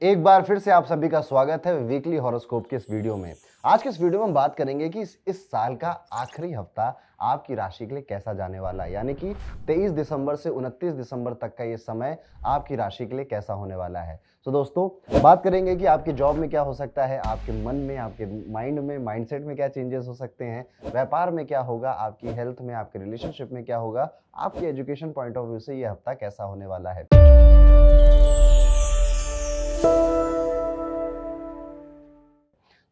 एक बार फिर से आप सभी का स्वागत है वीकली हॉरोस्कोप के इस वीडियो में। आज के इस वीडियो में हम बात करेंगे कि इस साल का आखिरी हफ्ता आपकी राशि के लिए कैसा जाने वाला है, यानी कि 23 दिसंबर से 29 दिसंबर तक का ये समय आपकी राशि के लिए कैसा होने वाला है। तो दोस्तों, बात करेंगे कि आपकी जॉब में क्या हो सकता है, आपके मन में, आपके माइंड में, माइंडसेट में क्या चेंजेस हो सकते हैं, व्यापार में क्या होगा, आपकी हेल्थ में, आपके रिलेशनशिप में क्या होगा, आपकी एजुकेशन पॉइंट ऑफ व्यू से ये हफ्ता कैसा होने वाला है।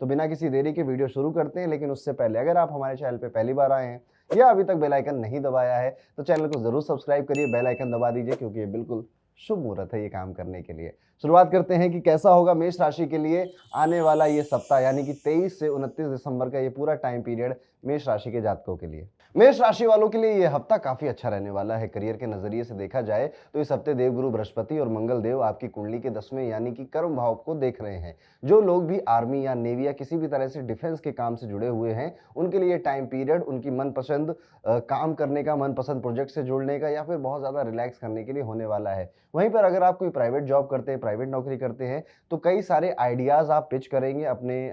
तो बिना किसी देरी के वीडियो शुरू करते हैं, लेकिन उससे पहले अगर आप हमारे चैनल पे पहली बार आए हैं या अभी तक बेल आइकन नहीं दबाया है तो चैनल को जरूर सब्सक्राइब करिए, बेल आइकन दबा दीजिए, क्योंकि ये बिल्कुल शुभ मुहूर्त है ये काम करने के लिए। शुरुआत करते हैं कि कैसा होगा मेष राशि के लिए आने वाला ये सप्ताह, यानी कि 23 से 29 दिसंबर का ये पूरा टाइम पीरियड मेष राशि के जातकों के लिए। मेष राशि वालों के लिए ये हफ्ता काफी अच्छा रहने वाला है। करियर के नजरिए से देखा जाए तो इस हफ्ते देवगुरु बृहस्पति और मंगल देव आपकी कुंडली के 10वें यानी कि कर्म भाव को देख रहे हैं। जो लोग भी आर्मी या नेवी या किसी भी तरह से डिफेंस के काम से जुड़े हुए हैं, उनके लिए टाइम पीरियड उनकी मनपसंद काम करने का, मनपसंद प्रोजेक्ट से जुड़ने का या फिर बहुत ज़्यादा रिलैक्स करने के लिए होने वाला है। वहीं पर अगर आप कोई प्राइवेट जॉब करते हैं, प्राइवेट नौकरी करते हैं, तो कई सारे आइडियाज़ आप पिच करेंगे अपने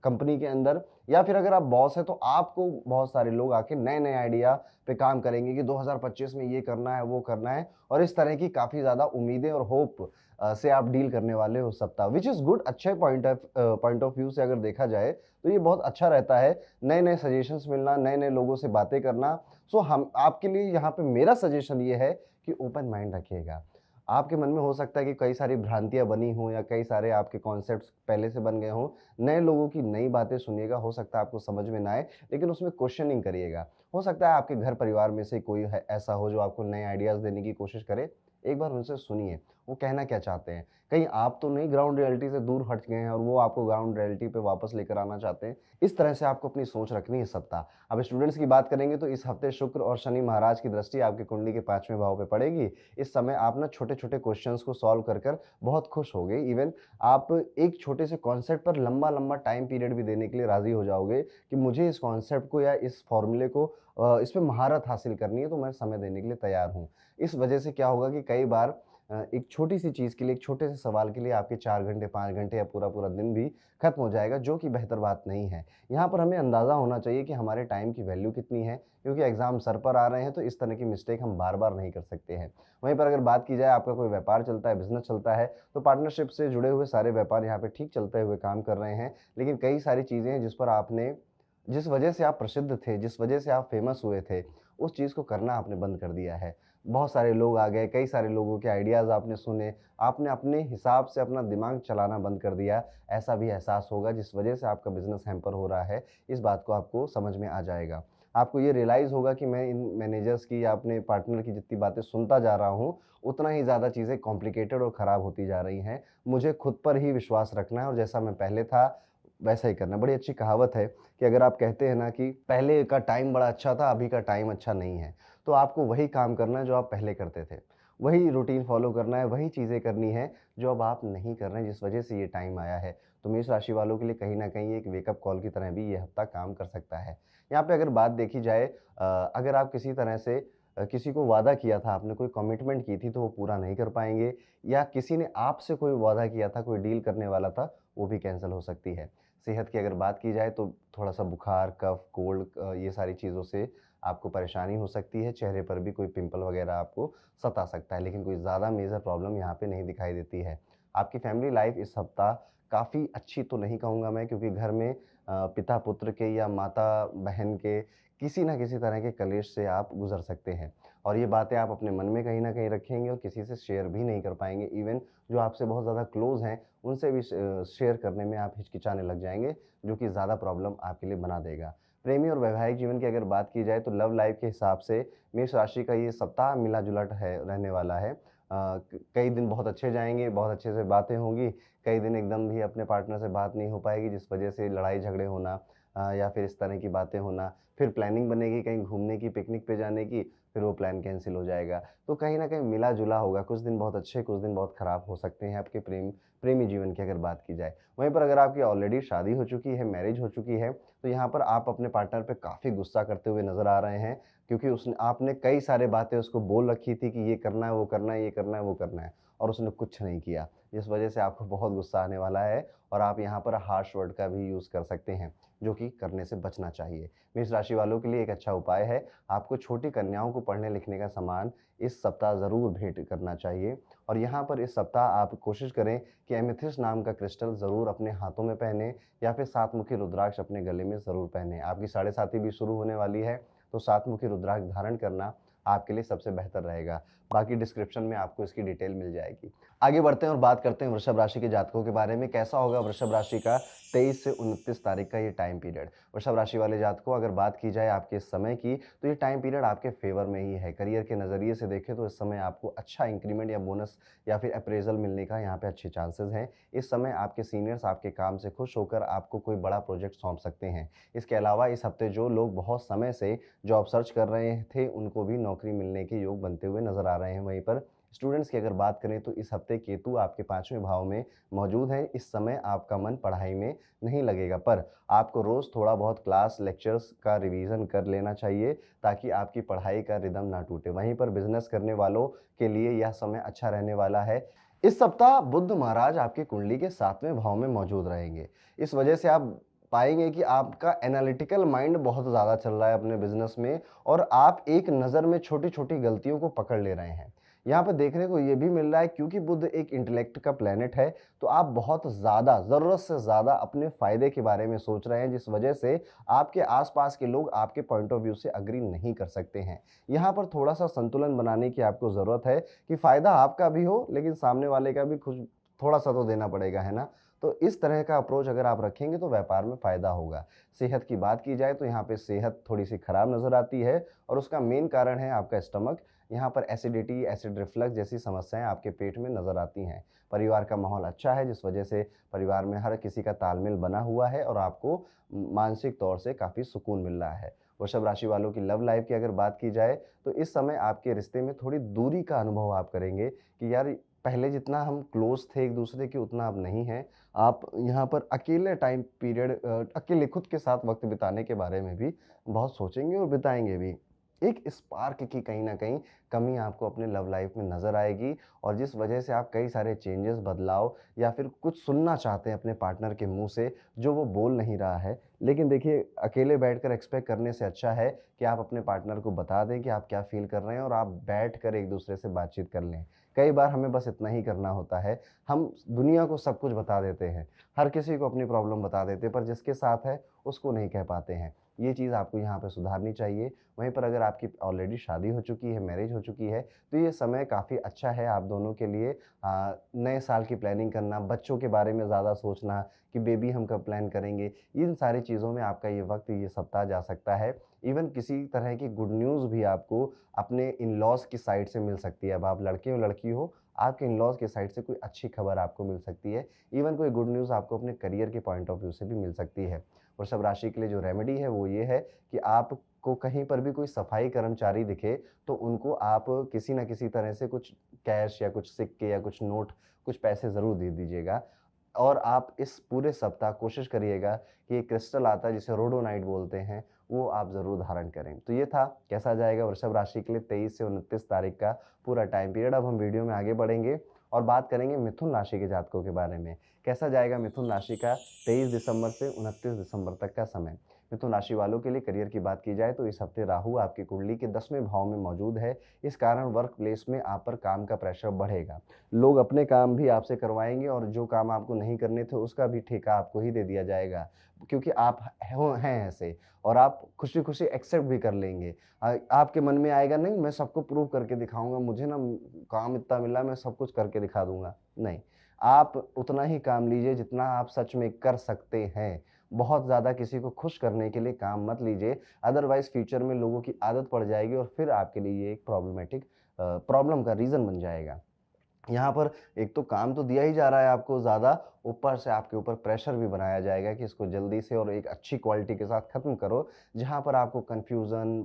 कंपनी के अंदर, या फिर अगर आप बॉस हैं तो आपको बहुत सारे लोग आके नए-नए आइडिया पे काम करेंगे कि 2025 में ये करना है, वो करना है, और इस तरह की काफ़ी ज़्यादा उम्मीदें और होप से आप डील करने वाले हो सप्ताह, विच इज़ गुड। अच्छे पॉइंट ऑफ व्यू से अगर देखा जाए तो ये बहुत अच्छा रहता है। नए-नए सजेशंस मिलना, नए-नए लोगों से बातें करना। सो हम आपके लिए यहाँ पे मेरा सजेशन ये है कि ओपन माइंड रखिएगा। आपके मन में हो सकता है कि कई सारी भ्रांतियाँ बनी हों या कई सारे आपके कॉन्सेप्ट्स पहले से बन गए हों। नए लोगों की नई बातें सुनिएगा, हो सकता है आपको समझ में ना आए, लेकिन उसमें क्वेश्चनिंग करिएगा। हो सकता है आपके घर परिवार में से कोई है ऐसा हो जो आपको नए आइडियाज़ देने की कोशिश करे, एक बार उनसे सुनिए, वो कहना क्या चाहते हैं। कहीं आप तो नहीं ग्राउंड रियलिटी से दूर हट गए हैं और वो आपको ग्राउंड रियलिटी पे वापस लेकर आना चाहते हैं। इस तरह से आपको अपनी सोच रखनी है इस सप्ताह। अब स्टूडेंट्स की बात करेंगे तो इस हफ्ते शुक्र और शनि महाराज की दृष्टि आपकी कुंडली के 5वें भाव पे पड़ेगी। इस समय आप ना छोटे-छोटे क्वेश्चंस को सॉल्व कर कर बहुत खुश होगे। इवन आप एक छोटे से कॉन्सेप्ट पर लंबा-लंबा टाइम पीरियड भी देने के लिए राज़ी हो जाओगे कि मुझे इस कॉन्सेप्ट को या इस फ़ॉर्मूले को इस पे महारत हासिल करनी है, तो मैं समय देने के लिए तैयार हूँ। इस वजह से क्या होगा कि कई बार एक छोटी-सी चीज़ के लिए, एक छोटे से सवाल के लिए आपके 4 घंटे, 5 घंटे या पूरा-पूरा दिन भी खत्म हो जाएगा, जो कि बेहतर बात नहीं है। यहाँ पर हमें अंदाज़ा होना चाहिए कि हमारे टाइम की वैल्यू कितनी है, क्योंकि एग्ज़ाम सर पर आ रहे हैं, तो इस तरह की मिस्टेक हम बार-बार नहीं कर सकते हैं। वहीं पर अगर बात की जाए, आपका कोई व्यापार चलता है, बिज़नेस चलता है, तो पार्टनरशिप से जुड़े हुए सारे व्यापार यहाँ पे ठीक चलते हुए काम कर रहे हैं। लेकिन कई सारी चीज़ें हैं जिस वजह से आप प्रसिद्ध थे, जिस वजह से आप फ़ेमस हुए थे, उस चीज़ को करना आपने बंद कर दिया है। बहुत सारे लोग आ गए, कई सारे लोगों के आइडियाज़ आपने सुने, आपने अपने हिसाब से अपना दिमाग चलाना बंद कर दिया। ऐसा भी एहसास होगा जिस वजह से आपका बिज़नेस हैम्पर हो रहा है, इस बात को आपको समझ में आ जाएगा। आपको ये रियलाइज़ होगा कि मैं इन मैनेजर्स की या अपने पार्टनर की जितनी बातें सुनता जा रहा हूँ, उतना ही ज़्यादा चीज़ें कॉम्प्लिकेटेड और ख़राब होती जा रही हैं। मुझे खुद पर ही विश्वास रखना है और जैसा मैं पहले था, वैसा ही करना है। बड़ी अच्छी कहावत है कि अगर आप कहते हैं ना कि पहले का टाइम बड़ा अच्छा था, अभी का टाइम अच्छा नहीं है, तो आपको वही काम करना है जो आप पहले करते थे। वही रूटीन फ़ॉलो करना है, वही चीज़ें करनी है जो अब आप नहीं कर रहे हैं, जिस वजह से ये टाइम आया है। तो मेष राशि वालों के लिए कहीं न कहीं एक वेकअप कॉल की तरह भी ये हफ़्ता काम कर सकता है। यहाँ पे अगर बात देखी जाए, अगर आप किसी तरह से किसी को वादा किया था, आपने कोई कमिटमेंट की थी तो वो पूरा नहीं कर पाएँगे, या किसी ने आपसे कोई वादा किया था, कोई डील करने वाला था, वो भी कैंसल हो सकती है। सेहत की अगर बात की जाए तो थोड़ा-सा बुखार, कफ़, कोल्ड, ये सारी चीज़ों से आपको परेशानी हो सकती है। चेहरे पर भी कोई पिंपल वगैरह आपको सता सकता है, लेकिन कोई ज़्यादा मेजर प्रॉब्लम यहाँ पे नहीं दिखाई देती है। आपकी फैमिली लाइफ़ इस सप्ताह काफ़ी अच्छी तो नहीं कहूँगा मैं, क्योंकि घर में पिता-पुत्र के या माता-बहन के किसी न किसी तरह के कलेश से आप गुज़र सकते हैं, और ये बातें आप अपने मन में कहीं न कहीं रखेंगे और किसी से शेयर भी नहीं कर पाएँगे। इवन जो आपसे बहुत ज़्यादा क्लोज़ हैं, उनसे भी शेयर करने में आप हिचकिचाने लग जाएँगे, जो कि ज़्यादा प्रॉब्लम आपके लिए बना देगा। प्रेमी और वैवाहिक जीवन की अगर बात की जाए तो लव लाइफ़ के हिसाब से मेष राशि का ये सप्ताह मिला-जुला है रहने वाला है। कई दिन बहुत अच्छे जाएँगे, बहुत अच्छे से बातें होंगी, कई दिन एकदम भी अपने पार्टनर से बात नहीं हो पाएगी, जिस वजह से लड़ाई झगड़े होना या फिर इस तरह की बातें होना। फिर प्लानिंग बनेगी कहीं घूमने की, पिकनिक पे जाने की, फिर वो प्लान कैंसल हो जाएगा। तो कहीं न कहीं मिला-जुला होगा, कुछ दिन बहुत अच्छे, कुछ दिन बहुत खराब हो सकते हैं आपके प्रेमी जीवन की अगर बात की जाए। वहीं पर अगर आपकी ऑलरेडी शादी हो चुकी है, मैरिज हो चुकी है, तो यहाँ पर आप अपने पार्टनर पे काफ़ी गुस्सा करते हुए नज़र आ रहे हैं, क्योंकि उसने आपने कई सारे बातें उसको बोल रखी थी कि ये करना है, वो करना है, ये करना है, वो करना है। और उसने कुछ नहीं किया। इस वजह से आपको बहुत गुस्सा आने वाला है और आप यहाँ पर हार्श वर्ड का भी यूज़ कर सकते हैं, जो कि करने से बचना चाहिए। मेष राशि वालों के लिए एक अच्छा उपाय है, आपको छोटी कन्याओं को पढ़ने लिखने का सामान इस सप्ताह ज़रूर भेंट करना चाहिए। और यहाँ पर इस सप्ताह आप कोशिश करें कि एमेथिस्ट नाम का क्रिस्टल ज़रूर अपने हाथों में पहने या फिर सातमुखी रुद्राक्ष अपने गले में ज़रूर पहने। आपकी साढ़े साती भी शुरू होने वाली है, तो सातमुखी रुद्राक्ष धारण करना आपके लिए सबसे बेहतर रहेगा। बाकी डिस्क्रिप्शन में आपको इसकी डिटेल मिल जाएगी। आगे बढ़ते हैं और बात करते हैं वृषभ राशि के जातकों के बारे में। कैसा होगा वृषभ राशि का 23 से 29 तारीख का ये टाइम पीरियड। वृषभ राशि वाले जातकों, अगर बात की जाए आपके इस समय की, तो ये टाइम पीरियड आपके फेवर में ही है। करियर के नज़रिए से देखें तो इस समय आपको अच्छा इंक्रीमेंट या बोनस या फिर अप्रेजल मिलने का यहाँ पे अच्छे चांसेस हैं। इस समय आपके सीनियर्स आपके काम से खुश होकर आपको कोई बड़ा प्रोजेक्ट सौंप सकते हैं। इसके अलावा इस हफ्ते जो लोग बहुत समय से जॉब सर्च कर रहे थे, उनको भी नौकरी मिलने के योग बनते हुए नजर आ रहे हैं। वहीं पर स्टूडेंट्स की अगर बात करें तो इस हफ्ते केतु आपके 5वें भाव में मौजूद है। इस समय आपका मन पढ़ाई में नहीं लगेगा, पर आपको रोज़ थोड़ा बहुत क्लास लेक्चर्स का रिवीजन कर लेना चाहिए, ताकि आपकी पढ़ाई का रिदम ना टूटे। वहीं पर बिजनेस करने वालों के लिए यह समय अच्छा रहने वाला है। इस सप्ताह बुध महाराज आपकी कुंडली के 7वें भाव में मौजूद रहेंगे। इस वजह से आप पाएंगे कि आपका एनालिटिकल माइंड बहुत ज़्यादा चल रहा है अपने बिजनेस में, और आप एक नज़र में छोटी छोटी गलतियों को पकड़ ले रहे हैं। यहाँ पर देखने को ये भी मिल रहा है, क्योंकि बुध एक इंटेलेक्ट का प्लेनेट है, तो आप बहुत ज़्यादा ज़रूरत से ज़्यादा अपने फ़ायदे के बारे में सोच रहे हैं, जिस वजह से आपके आसपास के लोग आपके पॉइंट ऑफ व्यू से अग्री नहीं कर सकते हैं। यहाँ पर थोड़ा सा संतुलन बनाने की आपको ज़रूरत है कि फ़ायदा आपका भी हो, लेकिन सामने वाले का भी कुछ थोड़ा सा तो देना पड़ेगा, है ना। तो इस तरह का अप्रोच अगर आप रखेंगे तो व्यापार में फ़ायदा होगा। सेहत की बात की जाए तो यहाँ पे सेहत थोड़ी सी खराब नज़र आती है, और उसका मेन कारण है आपका स्टमक। यहाँ पर एसिडिटी, एसिड रिफ्लक्स जैसी समस्याएं आपके पेट में नज़र आती हैं। परिवार का माहौल अच्छा है, जिस वजह से परिवार में हर किसी का तालमेल बना हुआ है और आपको मानसिक तौर से काफ़ी सुकून मिल रहा है। वृषभ राशि वालों की लव लाइफ की अगर बात की जाए तो इस समय आपके रिश्ते में थोड़ी दूरी का अनुभव आप करेंगे कि यार, पहले जितना हम क्लोज थे एक दूसरे के, उतना अब नहीं है। आप यहाँ पर अकेले टाइम पीरियड अकेले खुद के साथ वक्त बिताने के बारे में भी बहुत सोचेंगे और बिताएंगे भी। एक स्पार्क की कहीं न कहीं कमी आपको अपने लव लाइफ में नज़र आएगी, और जिस वजह से आप कई सारे चेंजेस, बदलाव या फिर कुछ सुनना चाहते हैं अपने पार्टनर के मुँह से, जो वो बोल नहीं रहा है। लेकिन देखिए, अकेले बैठकर एक्सपेक्ट करने से अच्छा है कि आप अपने पार्टनर को बता दें कि आप क्या फ़ील कर रहे हैं, और आप बैठकर एक-दूसरे से बातचीत कर लें। कई बार हमें बस इतना ही करना होता है, हम दुनिया को सब कुछ बता देते हैं, हर किसी को अपनी प्रॉब्लम बता देते हैं, पर जिसके साथ है उसको नहीं कह पाते हैं। ये चीज़ आपको यहाँ पे सुधारनी चाहिए। वहीं पर अगर आपकी ऑलरेडी शादी हो चुकी है, मैरिज हो चुकी है, तो ये समय काफ़ी अच्छा है आप दोनों के लिए। नए साल की प्लानिंग करना, बच्चों के बारे में ज़्यादा सोचना कि बेबी हम कब प्लान करेंगे, इन सारी चीज़ों में आपका ये वक्त, ये सप्ताह जा सकता है। इवन किसी तरह की गुड न्यूज़ भी आपको अपने इन-लॉज़ की साइड से मिल सकती है। अब आप लड़के हो लड़की हो, आपके इन-लॉज़ की साइड से कोई अच्छी खबर आपको मिल सकती है। इवन कोई गुड न्यूज़ आपको अपने करियर के पॉइंट ऑफ व्यू से भी मिल सकती है। वृषभ राशि के लिए जो रेमेडी है वो ये है कि आपको कहीं पर भी कोई सफाई कर्मचारी दिखे, तो उनको आप किसी न किसी तरह से कुछ कैश या कुछ सिक्के या कुछ नोट, कुछ पैसे ज़रूर दे दीजिएगा। और आप इस पूरे सप्ताह कोशिश करिएगा कि एक क्रिस्टल आता है जिसे रोडोनाइट बोलते हैं, वो आप ज़रूर धारण करें। तो ये था कैसा जाएगा वृषभ राशि के लिए 23 से 29 तारीख का पूरा टाइम पीरियड। अब हम वीडियो में आगे बढ़ेंगे और बात करेंगे मिथुन राशि के जातकों के बारे में। कैसा जाएगा मिथुन राशि का 23 दिसंबर से 29 दिसंबर तक का समय। मिथुन राशि वालों के लिए करियर की बात की जाए तो इस हफ्ते राहु आपकी कुंडली के 10वें भाव में मौजूद है। इस कारण वर्क प्लेस में आप पर काम का प्रेशर बढ़ेगा। लोग अपने काम भी आपसे करवाएँगे, और जो काम आपको नहीं करने थे उसका भी ठेका आपको ही दे दिया जाएगा, क्योंकि आप हैं ऐसे, और आप खुशी-खुशी एक्सेप्ट भी कर लेंगे। आपके मन में आएगा, नहीं मैं सबको प्रूव करके दिखाऊँगा, मुझे ना काम इतना मिला, मैं सब कुछ करके दिखा दूँगा। नहीं, आप उतना ही काम लीजिए जितना आप सच में कर सकते हैं। बहुत ज़्यादा किसी को खुश करने के लिए काम मत लीजिए, अदरवाइज़ फ्यूचर में लोगों की आदत पड़ जाएगी और फिर आपके लिए ये एक प्रॉब्लम का रीज़न बन जाएगा। यहाँ पर एक तो काम तो दिया ही जा रहा है आपको ज़्यादा, ऊपर से आपके ऊपर प्रेशर भी बनाया जाएगा कि इसको जल्दी से और एक अच्छी क्वालिटी के साथ ख़त्म करो, जहाँ पर आपको कन्फ्यूज़न,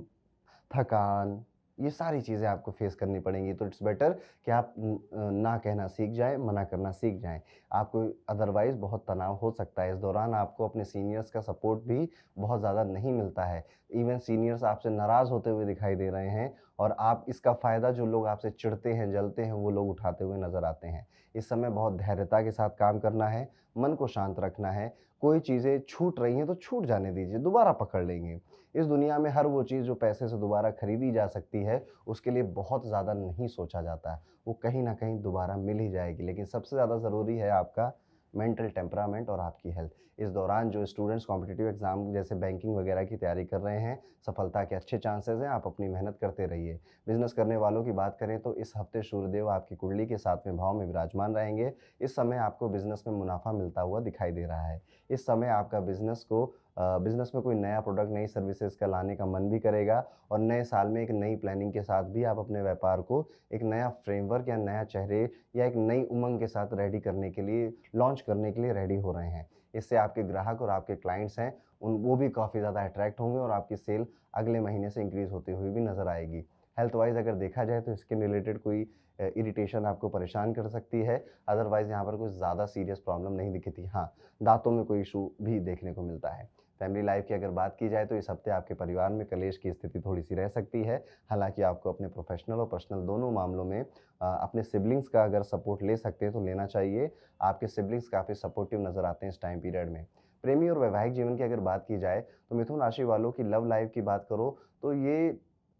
थकान ये सारी चीज़ें आपको फेस करनी पड़ेंगी। तो इट्स बेटर कि आप ना कहना सीख जाएँ, मना करना सीख जाएँ। आपको अदरवाइज़ बहुत तनाव हो सकता है। इस दौरान आपको अपने सीनियर्स का सपोर्ट भी बहुत ज़्यादा नहीं मिलता है। इवन सीनियर्स आपसे नाराज़ होते हुए दिखाई दे रहे हैं और आप इसका फ़ायदा जो लोग आपसे चिढ़ते हैं, जलते हैं, वो लोग उठाते हुए नज़र आते हैं। इस समय बहुत धैर्यता के साथ काम करना है, मन को शांत रखना है। कोई चीज़ें छूट रही हैं तो छूट जाने दीजिए, दोबारा पकड़ लेंगे। इस दुनिया में हर वो चीज़ जो पैसे से दोबारा खरीदी जा सकती है, उसके लिए बहुत ज़्यादा नहीं सोचा जाता है। वो कहीं न कहीं दोबारा मिल ही जाएगी। लेकिन सबसे ज़्यादा ज़रूरी है आपका मेंटल टेम्परामेंट और आपकी हेल्थ। इस दौरान जो स्टूडेंट्स कॉम्पिटिटिव एग्ज़ाम जैसे बैंकिंग वगैरह की तैयारी कर रहे हैं, सफलता के अच्छे चांसेज़ हैं, आप अपनी मेहनत करते रहिए। बिज़नेस करने वालों की बात करें तो इस हफ्ते सूर्यदेव आपकी कुंडली के 7वें भाव में विराजमान रहेंगे। इस समय आपको बिज़नेस में मुनाफ़ा मिलता हुआ दिखाई दे रहा है। इस समय आपका बिज़नेस में कोई नया प्रोडक्ट, नई सर्विसेज़ का लाने का मन भी करेगा और नए साल में एक नई प्लानिंग के साथ भी आप अपने व्यापार को एक नया फ्रेमवर्क या नया चेहरे या एक नई उमंग के साथ रेडी करने के लिए लॉन्च करने के लिए रेडी हो रहे हैं। इससे आपके ग्राहक और आपके क्लाइंट्स हैं, वो भी काफ़ी ज़्यादा अट्रैक्ट होंगे और आपकी सेल अगले महीने से इंक्रीज़ होती हुई भी नज़र आएगी। हेल्थ वाइज़ अगर देखा जाए तो स्किन रिलेटेड कोई इरिटेशन आपको परेशान कर सकती है, अदरवाइज़ यहाँ पर कोई ज़्यादा सीरियस प्रॉब्लम नहीं दिखती। हाँ, दाँतों में कोई इश्यू भी देखने को मिलता है। फैमिली लाइफ़ की अगर बात की जाए तो इस हफ्ते आपके परिवार में कलेश की स्थिति थोड़ी-सी रह सकती है। हालाँकि आपको अपने प्रोफ़ेशनल और पर्सनल दोनों मामलों में अपने सिबलिंग्स का अगर सपोर्ट ले सकते हैं तो लेना चाहिए। आपके सिबलिंग्स काफ़ी सपोर्टिव नज़र आते हैं इस टाइम पीरियड में। प्रेमी और वैवाहिक जीवन की अगर बात की जाए तो मिथुन राशि वालों की लव लाइफ़ की बात करो तो ये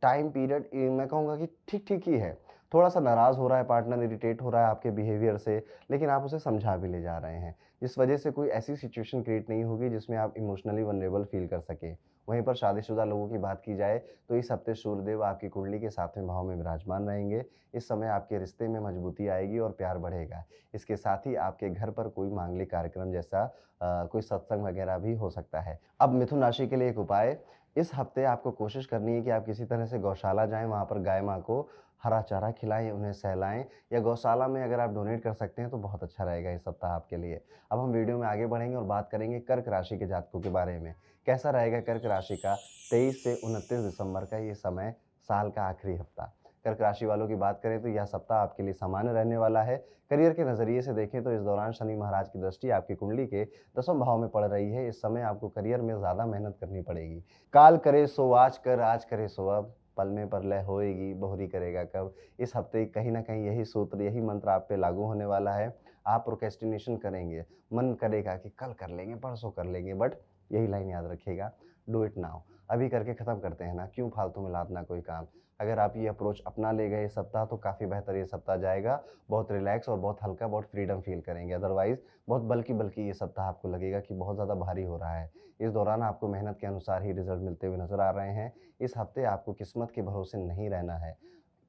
टाइम पीरियड मैं कहूँगा कि ठीक-ठीक ही है। थोड़ा-सा नाराज़ हो रहा है पार्टनर, इरिटेट हो रहा है आपके बिहेवियर से, लेकिन आप उसे समझा भी ले जा रहे हैं। जिस वजह से कोई ऐसी सिचुएशन क्रिएट नहीं होगी जिसमें आप इमोशनली वल्नरेबल फ़ील कर सकें। वहीं पर शादीशुदा लोगों की बात की जाए तो इस हफ्ते सूर्यदेव आपकी कुंडली के 7वें भाव में विराजमान रहेंगे। इस समय आपके रिश्ते में मजबूती आएगी और प्यार बढ़ेगा। इसके साथ ही आपके घर पर कोई मांगलिक कार्यक्रम जैसा कोई सत्संग वगैरह भी हो सकता है। अब मिथुन राशि के लिए एक उपाय, इस हफ्ते आपको कोशिश करनी है कि आप किसी तरह से गौशाला जाएँ, वहाँ पर गाय माँ को हरा चारा खिलाएँ, उन्हें सहलाएँ या गौशाला में अगर आप डोनेट कर सकते हैं तो बहुत अच्छा रहेगा इस सप्ताह आपके लिए। अब हम वीडियो में आगे बढ़ेंगे और बात करेंगे कर्क राशि के जातकों के बारे में। कैसा रहेगा कर्क राशि का 23 से 29 दिसंबर का ये समय, साल का आखिरी हफ्ता। कर्क राशि वालों की बात करें तो यह सप्ताह आपके लिए सामान्य रहने वाला है। करियर के नज़रिए से देखें तो इस दौरान शनि महाराज की दृष्टि आपकी कुंडली के 10वें भाव में पड़ रही है। इस समय आपको करियर में ज़्यादा मेहनत करनी पड़ेगी। काल करे सो आज कर, आज करे सो अब, पल में परलय होएगी, बहुरी करेगा कब। इस हफ्ते कहीं न कहीं यही सूत्र, यही मंत्र आप पे लागू होने वाला है। आप प्रोक्रेस्टिनेशन करेंगे, मन करेगा कि कल कर लेंगे, परसों कर लेंगे, बट यही लाइन याद रखिएगा, डू इट नाउ। अभी करके ख़त्म करते हैं ना, क्यों फालतू में लादना कोई काम। अगर आप ये अप्रोच अपना ले गए इस सप्ताह तो काफ़ी बेहतर ये सप्ताह जाएगा। बहुत रिलैक्स और बहुत हल्का, बहुत फ्रीडम फ़ील करेंगे। अदरवाइज़ बहुत बल्की-बल्की ये सप्ताह आपको लगेगा कि बहुत ज़्यादा भारी हो रहा है। इस दौरान आपको मेहनत के अनुसार ही रिज़ल्ट मिलते हुए नज़र आ रहे हैं। इस हफ्ते आपको किस्मत के भरोसे नहीं रहना है,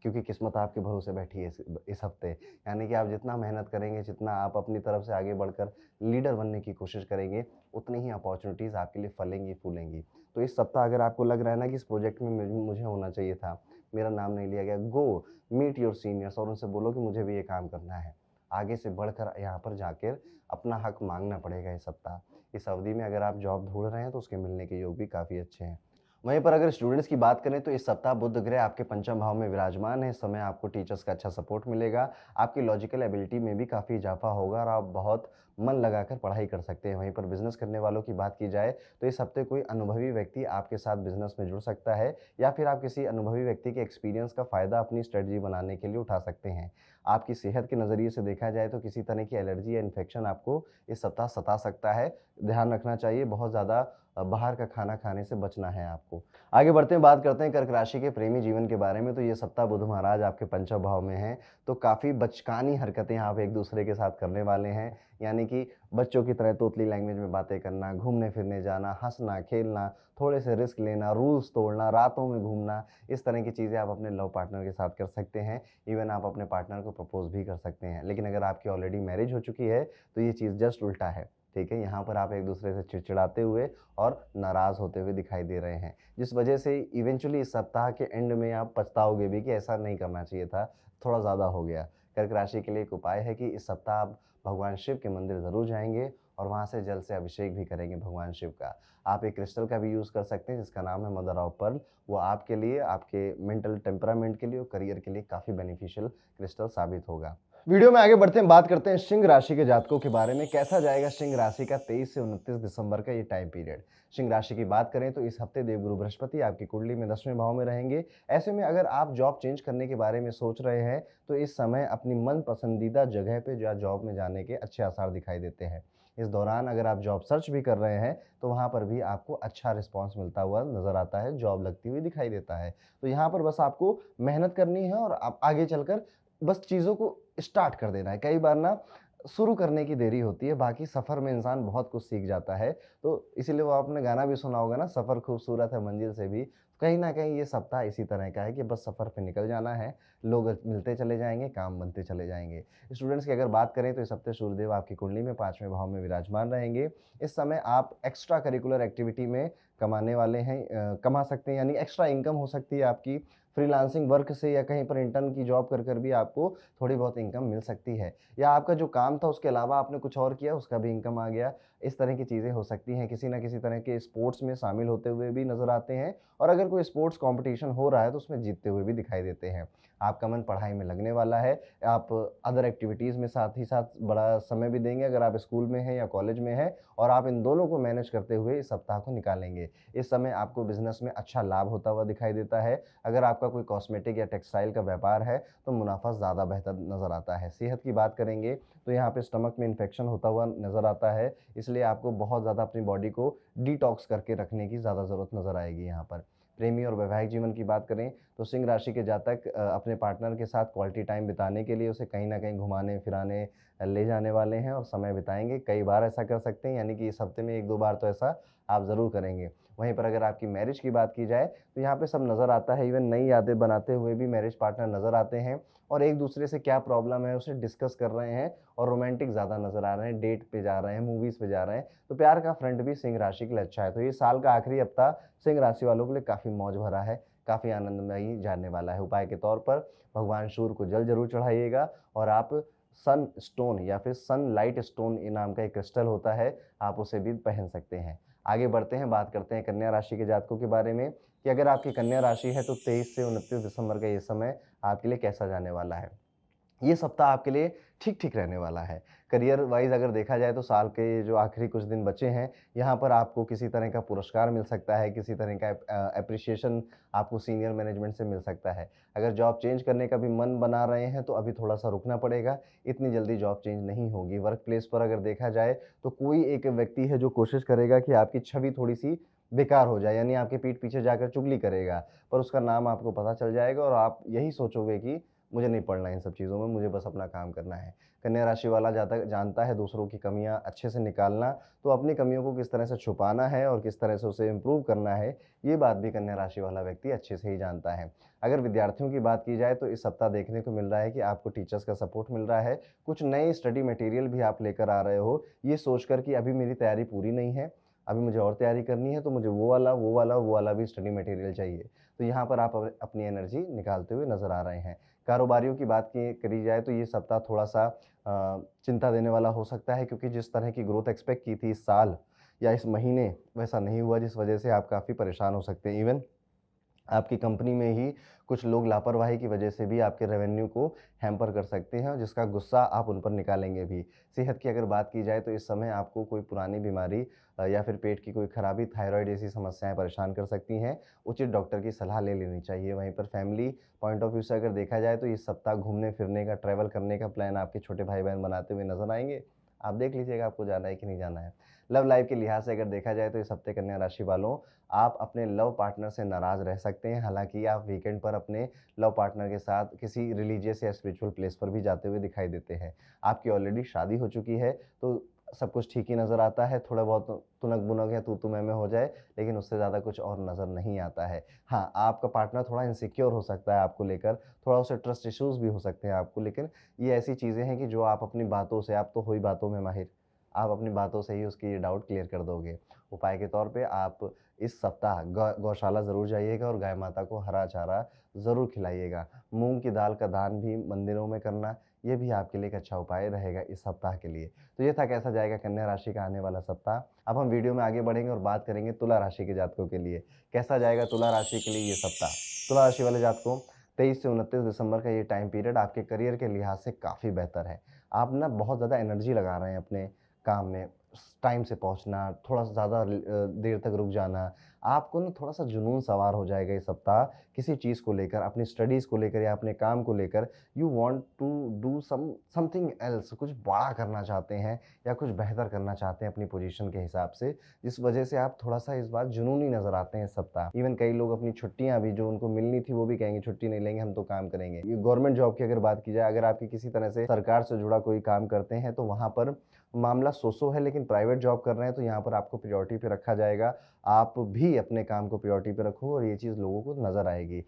क्योंकि किस्मत आपके भरोसे बैठी है इस हफ्ते। यानी कि आप जितना मेहनत करेंगे, जितना आप अपनी तरफ से आगे बढ़कर लीडर बनने की कोशिश करेंगे, उतनी ही अपॉर्च्युनिटीज़ आपके लिए फलेंगी, फूलेंगी। तो इस सप्ताह अगर आपको लग रहा है ना कि इस प्रोजेक्ट में मुझे होना चाहिए था, मेरा नाम नहीं लिया गया, गो मीट योर सीनियर्स और उनसे बोलो कि मुझे भी ये काम करना है। आगे से बढ़कर यहाँ पर जाकर अपना हक माँगना पड़ेगा इस सप्ताह। इस अवधि में अगर आप जॉब ढूँढ रहे हैं तो उसके मिलने के योग भी काफ़ी अच्छे हैं। वहीं पर अगर स्टूडेंट्स की बात करें तो इस सप्ताह बुध ग्रह आपके पंचम भाव में विराजमान है। इस समय आपको टीचर्स का अच्छा सपोर्ट मिलेगा। आपकी लॉजिकल एबिलिटी में भी काफ़ी इजाफा होगा और आप बहुत मन लगाकर पढ़ाई कर सकते हैं। वहीं पर बिज़नेस करने वालों की बात की जाए तो इस हफ्ते कोई अनुभवी व्यक्ति आपके साथ बिज़नेस में जुड़ सकता है या फिर आप किसी अनुभवी व्यक्ति के एक्सपीरियंस का फ़ायदा अपनी स्ट्रेटजी बनाने के लिए उठा सकते हैं। आपकी सेहत के नज़रिए से देखा जाए तो किसी तरह की एलर्जी या इन्फेक्शन आपको इस सप्ताह सता सकता है। ध्यान रखना चाहिए, बहुत ज़्यादा बाहर का खाना खाने से बचना है आपको। आगे बढ़ते हैं, बात करते हैं कर्क राशि के प्रेमी जीवन के बारे में। तो ये सप्ताह बुध महाराज आपके पंचम भाव में हैं, तो काफ़ी बचकानी हरकतें आप एक-दूसरे के साथ करने वाले हैं। यानी कि बच्चों की तरह तोतली लैंग्वेज में बातें करना, घूमने-फिरने जाना, हँसना, खेलना, थोड़े से रिस्क लेना, रूल्स तोड़ना, रातों में घूमना, इस तरह की चीज़ें आप अपने लव पार्टनर के साथ कर सकते हैं। इवन आप अपने पार्टनर को प्रपोज़ भी कर सकते हैं। लेकिन अगर आपकी ऑलरेडी मैरिज हो चुकी है, तो ये चीज़ जस्ट उल्टा है, ठीक है? यहाँ पर आप एक-दूसरे से चिड़चिड़ाते हुए और नाराज़ होते हुए दिखाई दे रहे हैं, जिस वजह से इवेंचुअली इस सप्ताह के एंड में आप पछताओगे भी कि ऐसा नहीं करना चाहिए था, थोड़ा ज़्यादा हो गया। कर्क राशि के लिए एक उपाय है कि इस सप्ताह आप भगवान शिव के मंदिर ज़रूर जाएँगे और वहाँ से जल से अभिषेक भी करेंगे भगवान शिव का। आप एक क्रिस्टल का भी यूज़ कर सकते हैं जिसका नाम है मदर ऑफ पर्ल। वो आपके लिए, आपके मेंटल टेम्परामेंट के लिए और करियर के लिए काफ़ी बेनिफिशियल क्रिस्टल साबित होगा। वीडियो में आगे बढ़ते हैं, बात करते हैं सिंह राशि के जातकों के बारे में। कैसा जाएगा सिंह राशि का 23 से 29 दिसंबर का ये टाइम पीरियड। सिंह राशि की बात करें तो इस हफ्ते देवगुरु बृहस्पति आपकी कुंडली में 10वें भाव में रहेंगे। ऐसे में अगर आप जॉब चेंज करने के बारे में सोच रहे हैं तो इस समय अपनी मन पसंदीदा जगह पे या जॉब में जाने के अच्छे आसार दिखाई देते हैं। इस दौरान अगर आप जॉब सर्च भी कर रहे हैं तो वहाँ पर भी आपको अच्छा रिस्पॉन्स मिलता हुआ नजर आता है, जॉब लगती हुई दिखाई देता है। तो यहाँ पर बस आपको मेहनत करनी है और आप आगे चलकर बस चीज़ों को स्टार्ट कर देना है। कई बार ना शुरू करने की देरी होती है, बाकी सफ़र में इंसान बहुत कुछ सीख जाता है। तो इसीलिए वो आपने गाना भी सुना होगा ना, सफ़र खूबसूरत है मंजिल से भी। कहीं न कहीं ये सप्ताह इसी तरह का है कि बस सफ़र पे निकल जाना है, लोग मिलते चले जाएँगे, काम बनते चले जाएँगे। स्टूडेंट्स की अगर बात करें तो इस हफ्ते सूर्यदेव आपकी कुंडली में 5वें भाव में विराजमान रहेंगे। इस समय आप एक्स्ट्रा करिकुलर एक्टिविटी में कमाने वाले हैं, कमा सकते हैं, यानी एक्स्ट्रा इनकम हो सकती है आपकी। फ्रीलांसिंग वर्क से या कहीं पर इंटर्न की जॉब कर भी आपको थोड़ी बहुत इनकम मिल सकती है, या आपका जो काम था उसके अलावा आपने कुछ और किया, उसका भी इनकम आ गया। इस तरह की चीज़ें हो सकती हैं। किसी न किसी तरह के स्पोर्ट्स में शामिल होते हुए भी नज़र आते हैं, और अगर कोई स्पोर्ट्स कॉम्पिटिशन हो रहा है तो उसमें जीतते हुए भी दिखाई देते हैं। आपका मन पढ़ाई में लगने वाला है। आप अदर एक्टिविटीज़ में साथ ही साथ बड़ा समय भी देंगे अगर आप स्कूल में हैं या कॉलेज में हैं, और आप इन दोनों को मैनेज करते हुए इस सप्ताह को निकालेंगे। इस समय आपको बिज़नेस में अच्छा लाभ होता हुआ दिखाई देता है। अगर आपका कोई कॉस्मेटिक या टेक्सटाइल का व्यापार है तो मुनाफा ज़्यादा बेहतर नज़र आता है। सेहत की बात करेंगे तो यहाँ पे स्टमक में इन्फेक्शन होता हुआ नज़र आता है, इसलिए आपको बहुत ज़्यादा अपनी बॉडी को डिटॉक्स करके रखने की ज़्यादा ज़रूरत नज़र आएगी यहाँ पर। प्रेमी और वैवाहिक जीवन की बात करें तो सिंह राशि के जातक अपने पार्टनर के साथ क्वालिटी टाइम बिताने के लिए उसे कहीं न कहीं घुमाने-फिराने ले जाने वाले हैं और समय बिताएँगे। कई बार ऐसा कर सकते हैं, यानी कि इस हफ्ते में 1-2 बार तो ऐसा आप ज़रूर करेंगे। वहीं पर अगर आपकी मैरिज की बात की जाए तो यहाँ पे सब नज़र आता है, इवन नई यादें बनाते हुए भी मैरिज पार्टनर नज़र आते हैं, और एक दूसरे से क्या प्रॉब्लम है उसे डिस्कस कर रहे हैं, और रोमांटिक ज़्यादा नज़र आ रहे हैं, डेट पे जा रहे हैं, मूवीज़ पे जा रहे हैं। तो प्यार का फ्रंट भी सिंह राशि के लिए अच्छा है। तो ये साल का आखिरी हफ्ता सिंह राशि वालों के लिए काफ़ी मौज भरा है, काफ़ी आनंदमयी जाने वाला है। उपाय के तौर पर भगवान सूर्य को जल ज़रूर चढ़ाइएगा, और आप सन स्टोन या फिर सनलाइट स्टोन नाम का एक क्रिस्टल होता है, आप उसे भी पहन सकते हैं। आगे बढ़ते हैं, बात करते हैं कन्या राशि के जातकों के बारे में कि अगर आपकी कन्या राशि है तो 23 से 29 दिसंबर का ये समय आपके लिए कैसा जाने वाला है। ये सप्ताह आपके लिए ठीक-ठीक रहने वाला है। करियर वाइज़ अगर देखा जाए तो साल के जो आखिरी कुछ दिन बचे हैं, यहाँ पर आपको किसी तरह का पुरस्कार मिल सकता है, किसी तरह का एप्रिशिएशन आपको सीनियर मैनेजमेंट से मिल सकता है। अगर जॉब चेंज करने का भी मन बना रहे हैं तो अभी थोड़ा-सा रुकना पड़ेगा, इतनी जल्दी जॉब चेंज नहीं होगी। वर्क प्लेस पर अगर देखा जाए तो कोई एक व्यक्ति है जो कोशिश करेगा कि आपकी छवि थोड़ी-सी बेकार हो जाए, यानी आपके पीठ पीछे जाकर चुगली करेगा, पर उसका नाम आपको पता चल जाएगा और आप यही सोचोगे कि मुझे नहीं पड़ना इन सब चीज़ों में, मुझे बस अपना काम करना है। कन्या राशि वाला जातक जानता है दूसरों की कमियाँ अच्छे से निकालना, तो अपनी कमियों को किस तरह से छुपाना है और किस तरह से उसे इम्प्रूव करना है, ये बात भी कन्या राशि वाला व्यक्ति अच्छे से ही जानता है। अगर विद्यार्थियों की बात की जाए तो इस सप्ताह देखने को मिल रहा है कि आपको टीचर्स का सपोर्ट मिल रहा है, कुछ नए स्टडी मटेरियल भी आप लेकर आ रहे हो, ये सोचकर कि अभी मेरी तैयारी पूरी नहीं है, अभी मुझे और तैयारी करनी है, तो मुझे वो वाला भी स्टडी मटेरियल चाहिए। तो यहाँ पर आप अपनी एनर्जी निकालते हुए नज़र आ रहे हैं। कारोबारियों की बात की करी जाए तो ये सप्ताह थोड़ा-सा चिंता देने वाला हो सकता है, क्योंकि जिस तरह की ग्रोथ एक्सपेक्ट की थी इस साल या इस महीने, वैसा नहीं हुआ, जिस वजह से आप काफ़ी परेशान हो सकते हैं। इवन आपकी कंपनी में ही कुछ लोग लापरवाही की वजह से भी आपके रेवेन्यू को हैम्पर कर सकते हैं, और जिसका गुस्सा आप उन पर निकालेंगे भी। सेहत की अगर बात की जाए तो इस समय आपको कोई पुरानी बीमारी या फिर पेट की कोई खराबी, थायराइड जैसी समस्याएँ परेशान कर सकती हैं। उचित डॉक्टर की सलाह ले लेनी चाहिए। वहीं पर फैमिली पॉइंट ऑफ व्यू से अगर देखा जाए तो इस सप्ताह घूमने-फिरने का, ट्रैवल करने का प्लान आपके छोटे भाई-बहन बनाते हुए नज़र आएँगे। आप देख लीजिएगा आपको जाना है कि नहीं जाना है। लव लाइफ़ के लिहाज से अगर देखा जाए तो इस हफ्ते कन्या राशि वालों, आप अपने लव पार्टनर से नाराज़ रह सकते हैं। हालाँकि आप वीकेंड पर अपने लव पार्टनर के साथ किसी रिलीजियस या स्पिरिचुअल प्लेस पर भी जाते हुए दिखाई देते हैं। आपकी ऑलरेडी शादी हो चुकी है, तो सब कुछ ठीक ही नज़र आता है। थोड़ा बहुत तुनक-भुनक या तू-तू मैं-मैं हो जाए, लेकिन उससे ज़्यादा कुछ और नज़र नहीं आता है। हाँ, आपका पार्टनर थोड़ा इनसिक्योर हो सकता है आपको लेकर, थोड़ा उसे ट्रस्ट इश्यूज़ भी हो सकते हैं आपको, लेकिन ये ऐसी चीज़ें हैं कि जो आप अपनी बातों से, आप तो हो ही बातों में माहिर, आप अपनी बातों से ही उसकी ये डाउट क्लियर कर दोगे। उपाय के तौर पे आप इस सप्ताह गौशाला ज़रूर जाइएगा और गाय माता को हरा चारा ज़रूर खिलाइएगा। मूँग की दाल का दान भी मंदिरों में करना, ये भी आपके लिए एक अच्छा उपाय रहेगा इस सप्ताह के लिए। तो ये था कैसा जाएगा कन्या राशि का आने वाला सप्ताह। अब हम वीडियो में आगे बढ़ेंगे और बात करेंगे तुला राशि के जातकों के लिए। कैसा जाएगा तुला राशि के लिए ये सप्ताह? तुला राशि वाले जातकों, 23 से 29 दिसंबर का ये टाइम पीरियड आपके करियर के लिहाज से काफ़ी बेहतर है। आप ना बहुत ज़्यादा एनर्जी लगा रहे हैं अपने काम में, टाइम से पहुँचना, थोड़ा-सा ज़्यादा देर तक रुक जाना, आपको ना थोड़ा-सा जुनून सवार हो जाएगा ये सप्ताह किसी चीज़ को लेकर, अपनी स्टडीज़ को लेकर या अपने काम को लेकर। You want to do something else, कुछ बड़ा करना चाहते हैं या कुछ बेहतर करना चाहते हैं अपनी पोजीशन के हिसाब से, जिस वजह से आप थोड़ा-सा इस बार जुनूनी नज़र आते हैं इस सप्ताह। इवन कई लोग अपनी छुट्टियाँ भी जो उनको मिलनी थी वो भी कहेंगे छुट्टी नहीं लेंगे, हम तो काम करेंगे। ये गवर्नमेंट जॉब की अगर बात की जाए, अगर आपकी किसी तरह से सरकार से जुड़ा कोई काम करते हैं तो वहाँ पर मामला सो-सो है, लेकिन प्राइवेट जॉब कर रहे हैं तो यहाँ पर आपको प्रायोरिटी पे रखा जाएगा। आप भी अपने काम को प्रायोरिटी पे रखो और ये चीज़ लोगों को नज़र आएगी।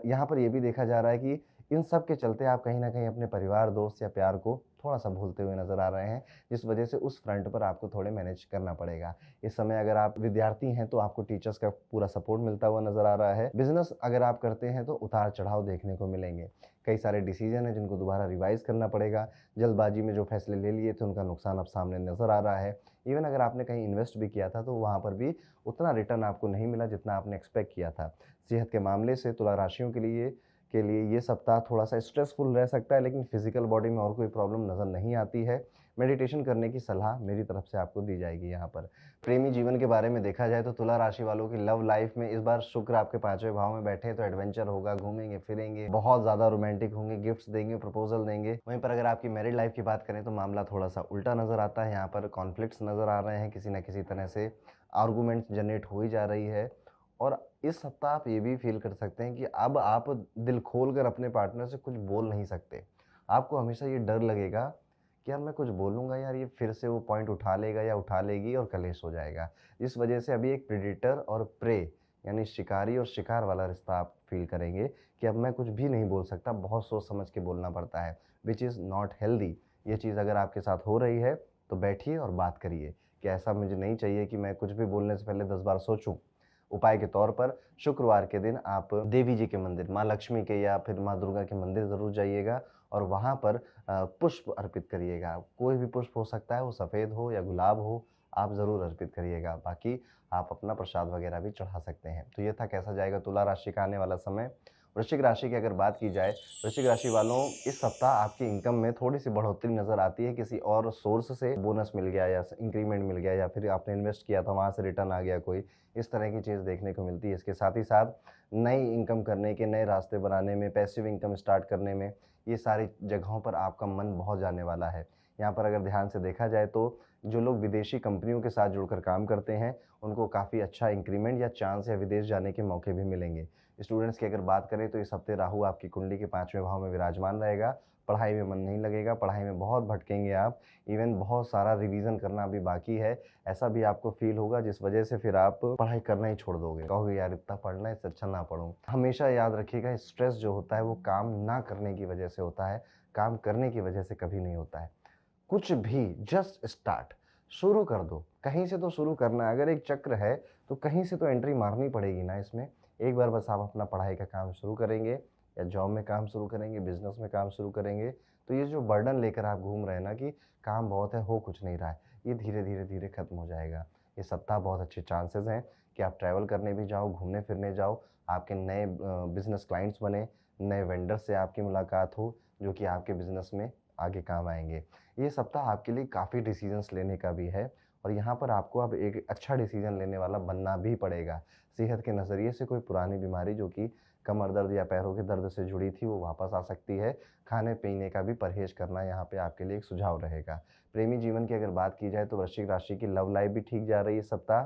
यहाँ पर ये भी देखा जा रहा है कि इन सब के चलते आप कहीं न कहीं अपने परिवार, दोस्त या प्यार को थोड़ा-सा भूलते हुए नज़र आ रहे हैं, जिस वजह से उस फ्रंट पर आपको थोड़े मैनेज करना पड़ेगा। इस समय अगर आप विद्यार्थी हैं तो आपको टीचर्स का पूरा सपोर्ट मिलता हुआ नज़र आ रहा है। बिज़नेस अगर आप करते हैं तो उतार-चढ़ाव देखने को मिलेंगे। कई सारे डिसीज़न हैं जिनको दोबारा रिवाइज़ करना पड़ेगा। जल्दबाजी में जो फैसले ले लिए थे उनका नुकसान अब सामने नज़र आ रहा है। इवन अगर आपने कहीं इन्वेस्ट भी किया था तो वहाँ पर भी उतना रिटर्न आपको नहीं मिला जितना आपने एक्सपेक्ट किया था। सेहत के मामले से तुला राशियों के लिए ये सप्ताह थोड़ा-सा स्ट्रेसफुल रह सकता है, लेकिन फिज़िकल बॉडी में और कोई प्रॉब्लम नज़र नहीं आती है। मेडिटेशन करने की सलाह मेरी तरफ से आपको दी जाएगी यहाँ पर। प्रेमी जीवन के बारे में देखा जाए तो तुला राशि वालों की लव लाइफ़ में इस बार शुक्र आपके 5वें भाव में बैठे हैं तो एडवेंचर होगा, घूमेंगे-फिरेंगे, बहुत ज़्यादा रोमांटिक होंगे, गिफ्ट्स देंगे, प्रपोज़ल देंगे। वहीं पर अगर आपकी मैरिड लाइफ़ की बात करें तो मामला थोड़ा-सा उल्टा नज़र आता है। यहाँ पर कॉन्फ्लिक्ट्स नज़र आ रहे हैं, किसी न किसी तरह से आर्गुमेंट्स जनरेट हो ही जा रही है। और इस सप्ताह आप ये भी फ़ील कर सकते हैं कि अब आप दिल खोलकर अपने पार्टनर से कुछ बोल नहीं सकते। आपको हमेशा ये डर लगेगा कि यार मैं कुछ बोलूँगा यार ये फिर से वो पॉइंट उठा लेगा या उठा लेगी और कलेश हो जाएगा। इस वजह से अभी एक प्रेडेटर और प्रे यानी शिकारी और शिकार वाला रिश्ता आप फ़ील करेंगे कि अब मैं कुछ भी नहीं बोल सकता, बहुत सोच समझ के बोलना पड़ता है, व्हिच इज़ नॉट हेल्दी। ये चीज़ अगर आपके साथ हो रही है तो बैठिए और बात करिए कि ऐसा मुझे नहीं चाहिए कि मैं कुछ भी बोलने से पहले 10 बार सोचूँ। उपाय के तौर पर शुक्रवार के दिन आप देवी जी के मंदिर, माँ लक्ष्मी के या फिर माँ दुर्गा के मंदिर ज़रूर जाइएगा और वहाँ पर पुष्प अर्पित करिएगा। कोई भी पुष्प हो सकता है, वो सफ़ेद हो या गुलाब हो, आप ज़रूर अर्पित करिएगा। बाकी आप अपना प्रसाद वगैरह भी चढ़ा सकते हैं। तो ये था कैसा जाएगा तुला राशि का आने वाला समय। वृश्चिक राशि की अगर बात की जाए, वृश्चिक राशि वालों इस सप्ताह आपकी इनकम में थोड़ी-सी बढ़ोतरी नज़र आती है, किसी और सोर्स से बोनस मिल गया या इंक्रीमेंट मिल गया या फिर आपने इन्वेस्ट किया था, वहाँ से रिटर्न आ गया कोई। इस तरह की चीज़ देखने को मिलती है। इसके साथ ही साथ नई इनकम करने के नए रास्ते बनाने में, पैसिव इनकम स्टार्ट करने में, ये सारी जगहों पर आपका मन बहुत जाने वाला है। यहाँ पर अगर ध्यान से देखा जाए तो जो लोग विदेशी कंपनियों के साथ जुड़कर काम करते हैं, उनको काफ़ी अच्छा इंक्रीमेंट या चांस या विदेश जाने के मौके भी मिलेंगे। स्टूडेंट्स की अगर बात करें तो इस हफ्ते राहु आपकी कुंडली के 5वें भाव में विराजमान रहेगा। पढ़ाई में मन नहीं लगेगा, पढ़ाई में बहुत भटकेंगे आप। इवन बहुत सारा रिवीज़न करना अभी बाकी है, ऐसा भी आपको फ़ील होगा जिस वजह से फिर आप पढ़ाई करना ही छोड़ दोगे। कहोगे यार इतना पढ़ना है इससे अच्छा ना पढूँ। हमेशा याद रखिएगा स्ट्रेस जो होता है वो काम ना करने की वजह से होता है, काम करने की वजह से कभी नहीं होता है। कुछ भी जस्ट स्टार्ट, शुरू कर दो। कहीं से तो शुरू करना है, अगर एक चक्र है तो कहीं से तो एंट्री मारनी पड़ेगी ना इसमें। एक बार बस आप अपना पढ़ाई का काम शुरू करेंगे या जॉब में काम शुरू करेंगे, बिज़नेस में काम शुरू करेंगे, तो ये जो बर्डन लेकर आप घूम रहे हैं ना कि काम बहुत है, हो कुछ नहीं रहा है, ये धीरे-धीरे खत्म हो जाएगा। ये सप्ताह बहुत अच्छे चांसेज़ हैं कि आप ट्रैवल करने भी जाओ, घूमने-फिरने जाओ, आपके नए बिज़नेस क्लाइंट्स बने, नए वेंडर से आपकी मुलाकात हो, जो कि आपके बिज़नेस में आगे काम आएँगे। ये सप्ताह आपके लिए काफ़ी डिसीज़न्स लेने का भी है और यहाँ पर आपको अब एक अच्छा डिसीज़न लेने वाला बनना भी पड़ेगा। सेहत के नज़रिए से कोई पुरानी बीमारी जो कि कमर दर्द या पैरों के दर्द से जुड़ी थी, वो वापस आ सकती है। खाने-पीने का भी परहेज़ करना यहाँ पे आपके लिए एक सुझाव रहेगा। प्रेमी जीवन की अगर बात की जाए तो वृश्चिक राशि की लव लाइफ़ भी ठीक जा रही है इस सप्ताह।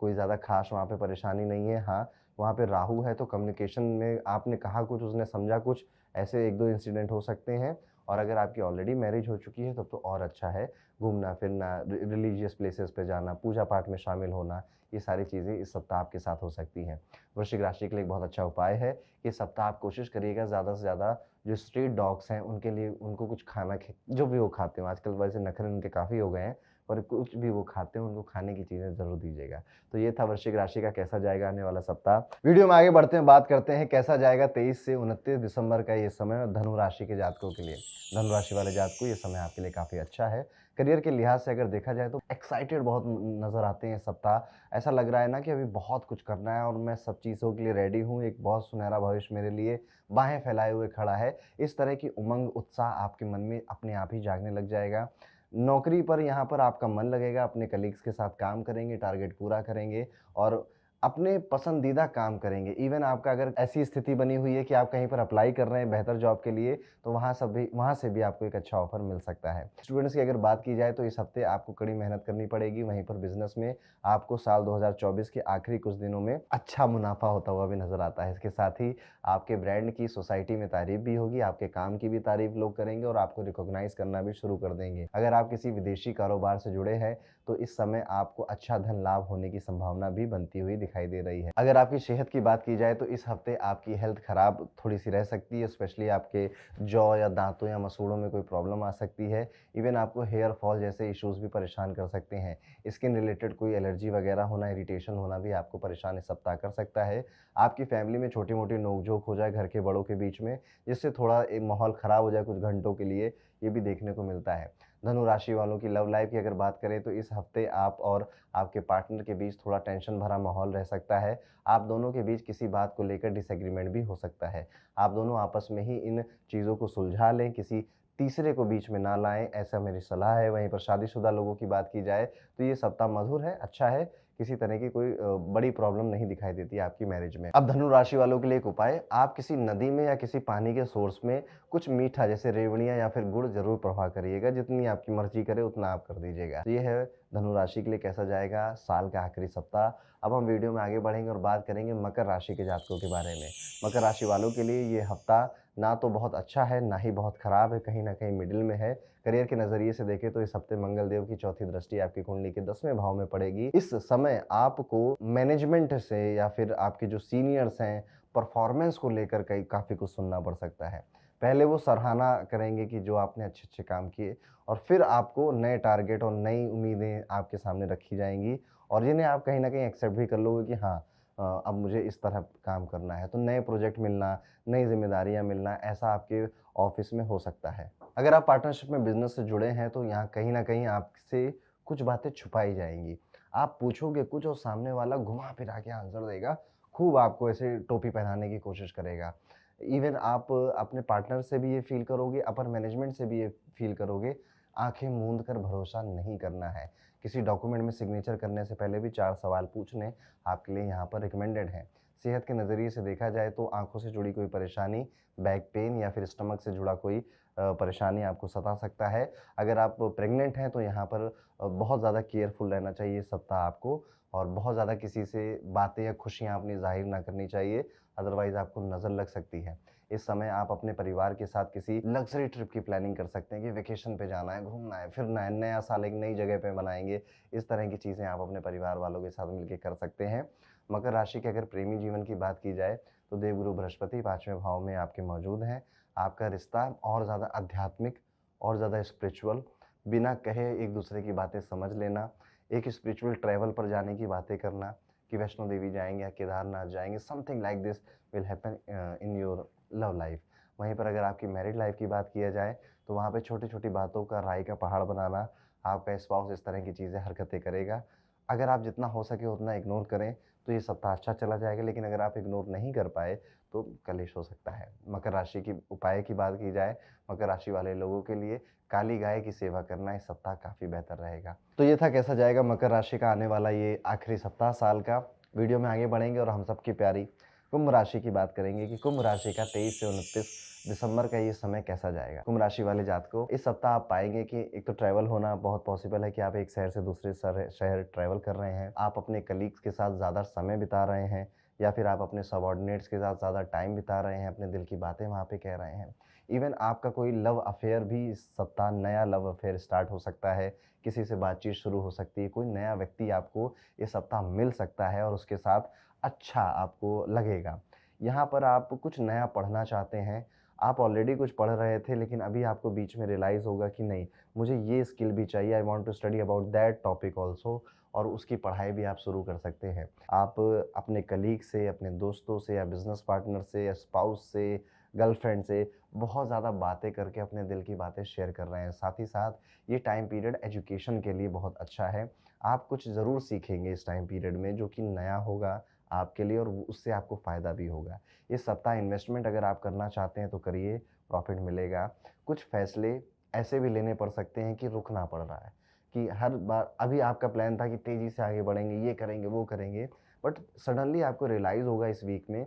कोई ज़्यादा ख़ास वहाँ पे परेशानी नहीं है। हाँ, वहाँ पे राहु है तो कम्युनिकेशन में आपने कहा कुछ, उसने समझा कुछ, ऐसे 1-2 इंसिडेंट हो सकते हैं। और अगर आपकी ऑलरेडी मैरिज हो चुकी है तब तो और अच्छा है। घूमना-फिरना, रिलीजियस प्लेसेस पे जाना, पूजा-पाठ में शामिल होना, ये सारी चीज़ें इस सप्ताह आपके साथ हो सकती हैं। वृश्चिक राशि के लिए एक बहुत अच्छा उपाय है कि इस सप्ताह आप कोशिश करिएगा ज़्यादा से ज़्यादा जो स्ट्रीट डॉग्स हैं उनके लिए उनको कुछ खाना ख जो भी वो खाते हो, आजकल वैसे नखरे उनके काफ़ी हो गए हैं, और कुछ भी वो खाते हैं उनको खाने की चीज़ें ज़रूर दीजिएगा। तो ये था वृश्चिक राशि का कैसा जाएगा आने वाला सप्ताह। वीडियो में आगे बढ़ते हैं, बात करते हैं कैसा जाएगा 23 से 29 दिसंबर का ये समय धनु राशि के जातकों के लिए। धनु राशि वाले जातकों ये समय आपके लिए काफ़ी अच्छा है। करियर के लिहाज से अगर देखा जाए तो एक्साइटेड बहुत नज़र आते हैं इस सप्ताह। ऐसा लग रहा है ना कि अभी बहुत कुछ करना है और मैं सब चीज़ों के लिए रेडी हूँ, एक बहुत सुनहरा भविष्य मेरे लिए बाहें फैलाए हुए खड़ा है। इस तरह की उमंग, उत्साह आपके मन में अपने आप ही जागने लग जाएगा। नौकरी पर यहाँ पर आपका मन लगेगा, अपने कलीग्स के साथ काम करेंगे, टारगेट पूरा करेंगे और अपने पसंदीदा काम करेंगे। इवन आपका अगर ऐसी स्थिति बनी हुई है कि आप कहीं पर अप्लाई कर रहे हैं बेहतर जॉब के लिए, तो वहाँ से भी आपको एक अच्छा ऑफ़र मिल सकता है। स्टूडेंट्स की अगर बात की जाए तो इस हफ़्ते आपको कड़ी मेहनत करनी पड़ेगी, वहीं पर बिज़नेस में आपको साल 2024 के आखिरी कुछ दिनों में अच्छा मुनाफ़ा होता हुआ भी नज़र आता है। इसके साथ ही आपके ब्रांड की सोसाइटी में तारीफ़ भी होगी, आपके काम की भी तारीफ़ लोग करेंगे और आपको रिकॉग्नाइज़ करना भी शुरू कर देंगे। अगर आप किसी विदेशी कारोबार से जुड़े हैं, तो इस समय आपको अच्छा धन लाभ होने की संभावना भी बनती हुई दिखाई दे रही है। अगर आपकी सेहत की बात की जाए तो इस हफ्ते आपकी हेल्थ खराब थोड़ी-सी रह सकती है, स्पेशली आपके जॉ या दाँतों या मसूड़ों में कोई प्रॉब्लम आ सकती है। इवन आपको हेयर फॉल जैसे इश्यूज़ भी परेशान कर सकते हैं। स्किन रिलेटेड कोई एलर्जी वगैरह होना, इरिटेशन होना भी आपको परेशान इस सप्ताह कर सकता है। आपकी फैमिली में छोटी-मोटी नोक-झोंक हो जाए घर के बड़ों के बीच में, जिससे थोड़ा माहौल खराब हो जाए कुछ घंटों के लिए, ये भी देखने को मिलता है। धनु राशि वालों की लव लाइफ की अगर बात करें तो इस हफ्ते आप और आपके पार्टनर के बीच थोड़ा टेंशन भरा माहौल रह सकता है। आप दोनों के बीच किसी बात को लेकर डिसएग्रीमेंट भी हो सकता है। आप दोनों आपस में ही इन चीज़ों को सुलझा लें, किसी तीसरे को बीच में ना लाएँ, ऐसा मेरी सलाह है। वहीं पर शादीशुदा लोगों की बात की जाए तो ये सप्ताह मधुर है, अच्छा है। किसी तरह की कोई बड़ी प्रॉब्लम नहीं दिखाई देती है आपकी मैरिज में। अब धनु राशि वालों के लिए एक उपाय, आप किसी नदी में या किसी पानी के सोर्स में कुछ मीठा जैसे रेवड़ियाँ या फिर गुड़ ज़रूर प्रवाह करिएगा, जितनी आपकी मर्ज़ी करे उतना आप कर दीजिएगा। तो ये है धनु राशि के लिए कैसा जाएगा साल का आखिरी सप्ताह। अब हम वीडियो में आगे बढ़ेंगे और बात करेंगे मकर राशि के जातकों के बारे में। मकर राशि वालों के लिए ये हफ्ता ना तो बहुत अच्छा है, ना ही बहुत खराब है, कहीं न कहीं मिडिल में है। करियर के नज़रिए से देखें तो इस हफ्ते मंगल देव की चौथी दृष्टि आपकी कुंडली के 10वें भाव में पड़ेगी। इस समय आपको मैनेजमेंट से या फिर आपके जो सीनियर्स हैं, परफॉर्मेंस को लेकर कई काफ़ी कुछ सुनना पड़ सकता है। पहले वो सराहना करेंगे कि जो आपने अच्छे-अच्छे काम किए और फिर आपको नए टारगेट और नई उम्मीदें आपके सामने रखी जाएँगी और जिन्हें आप कहीं न कहीं एक्सेप्ट भी कर लोगे कि हाँ अब मुझे इस तरह काम करना है। तो नए प्रोजेक्ट मिलना, नई ज़िम्मेदारियाँ मिलना, ऐसा आपके ऑफ़िस में हो सकता है। अगर आप पार्टनरशिप में बिज़नेस से जुड़े हैं, तो यहाँ कहीं न कहीं आपसे कुछ बातें छुपाई जाएँगी। आप पूछोगे कुछ और सामने वाला घुमा-फिरा के आंसर देगा, खूब आपको ऐसे टोपी पहनाने की कोशिश करेगा। इवन आप अपने पार्टनर से भी ये फ़ील करोगे, अपर मैनेजमेंट से भी ये फ़ील करोगे, आँखें मूंद कर भरोसा नहीं करना है। किसी डॉक्यूमेंट में सिग्नेचर करने से पहले भी 4 सवाल पूछ लें, आपके लिए यहाँ पर रिकमेंडेड है। सेहत के नज़रिए से देखा जाए तो आँखों से जुड़ी कोई परेशानी, बैक पेन या फिर स्टमक से जुड़ा कोई परेशानी आपको सता सकता है। अगर आप प्रेग्नेंट हैं तो यहाँ पर बहुत ज़्यादा केयरफुल रहना चाहिए इस सप्ताह आपको और बहुत ज़्यादा किसी से बातें या खुशियाँ अपनी ज़ाहिर ना करनी चाहिए, अदरवाइज़ आपको नज़र लग सकती है। इस समय आप अपने परिवार के साथ किसी लग्ज़री ट्रिप की प्लानिंग कर सकते हैं कि वेकेशन पे जाना है, घूमना है, फिरना है, नया साल एक नई जगह पे मनाएँगे। इस तरह की चीज़ें आप अपने परिवार वालों के साथ मिलके कर सकते हैं। मकर राशि के अगर प्रेमी जीवन की बात की जाए, तो देवगुरु बृहस्पति 5वें भाव में आपके मौजूद हैं। आपका रिश्ता और ज़्यादा आध्यात्मिक और ज़्यादा स्पिरिचुअल, बिना कहे एक-दूसरे की बातें समझ लेना, एक स्पिरिचुअल ट्रैवल पर जाने की बातें करना कि वैष्णो देवी जाएँगे या केदारनाथ जाएँगे, something like this will happen in your love life. वहीं पर अगर आपकी मैरिड लाइफ की बात किया जाए, तो वहाँ पे छोटी-छोटी बातों का राई का पहाड़ बनाना, आपका स्पाउस इस तरह की चीज़ें हरकतें करेगा। अगर आप जितना हो सके उतना इग्नोर करें, तो ये सप्ताह अच्छा चला जाएगा, लेकिन अगर आप इग्नोर नहीं कर पाए, तो कलेश हो सकता है। मकर राशि की उपाय की बात की जाए, मकर राशि वाले लोगों के लिए काली गाय की सेवा करना इस सप्ताह काफ़ी बेहतर रहेगा। तो ये था कैसा जाएगा मकर राशि का आने वाला ये आखिरी सप्ताह साल का। वीडियो में आगे बढ़ेंगे और हम सबकी प्यारी कुंभ राशि की बात करेंगे कि कुंभ राशि का 23 से 29 दिसंबर का ये समय कैसा जाएगा। कुंभ राशि वाले जातकों इस सप्ताह आप पाएँगे कि एक तो ट्रैवल होना बहुत पॉसिबल है कि आप एक शहर से दूसरे शहर ट्रैवल कर रहे हैं। आप अपने कलीग्स के साथ ज़्यादा समय बिता रहे हैं या फिर आप अपने सबऑर्डिनेट्स के साथ ज़्यादा टाइम बिता रहे हैं, अपने दिल की बातें वहाँ पे कह रहे हैं। इवन आपका कोई लव अफेयर भी इस सप्ताह नया लव अफेयर स्टार्ट हो सकता है, किसी से बातचीत शुरू हो सकती है, कोई नया व्यक्ति आपको इस सप्ताह मिल सकता है और उसके साथ अच्छा आपको लगेगा। यहाँ पर आप कुछ नया पढ़ना चाहते हैं, आप ऑलरेडी कुछ पढ़ रहे थे लेकिन अभी आपको बीच में रियलाइज़ होगा कि नहीं, मुझे ये स्किल भी चाहिए, I want to study about that topic also, और उसकी पढ़ाई भी आप शुरू कर सकते हैं। आप अपने कलीग से, अपने दोस्तों से या बिज़नेस पार्टनर से या स्पाउस से, गर्लफ्रेंड से बहुत ज़्यादा बातें करके अपने दिल की बातें शेयर कर रहे हैं। साथ ही साथ ये टाइम पीरियड एजुकेशन के लिए बहुत अच्छा है। आप कुछ ज़रूर सीखेंगे इस टाइम पीरियड में जो कि नया होगा आपके लिए, और उससे आपको फ़ायदा भी होगा। इस सप्ताह इन्वेस्टमेंट अगर आप करना चाहते हैं तो करिए, प्रॉफ़िट मिलेगा। कुछ फ़ैसले ऐसे भी लेने पड़ सकते हैं कि रुकना पड़ रहा है, कि हर बार अभी आपका प्लान था कि तेज़ी से आगे बढ़ेंगे, ये करेंगे, वो करेंगे, बट सडनली आपको रियलाइज़ होगा इस वीक में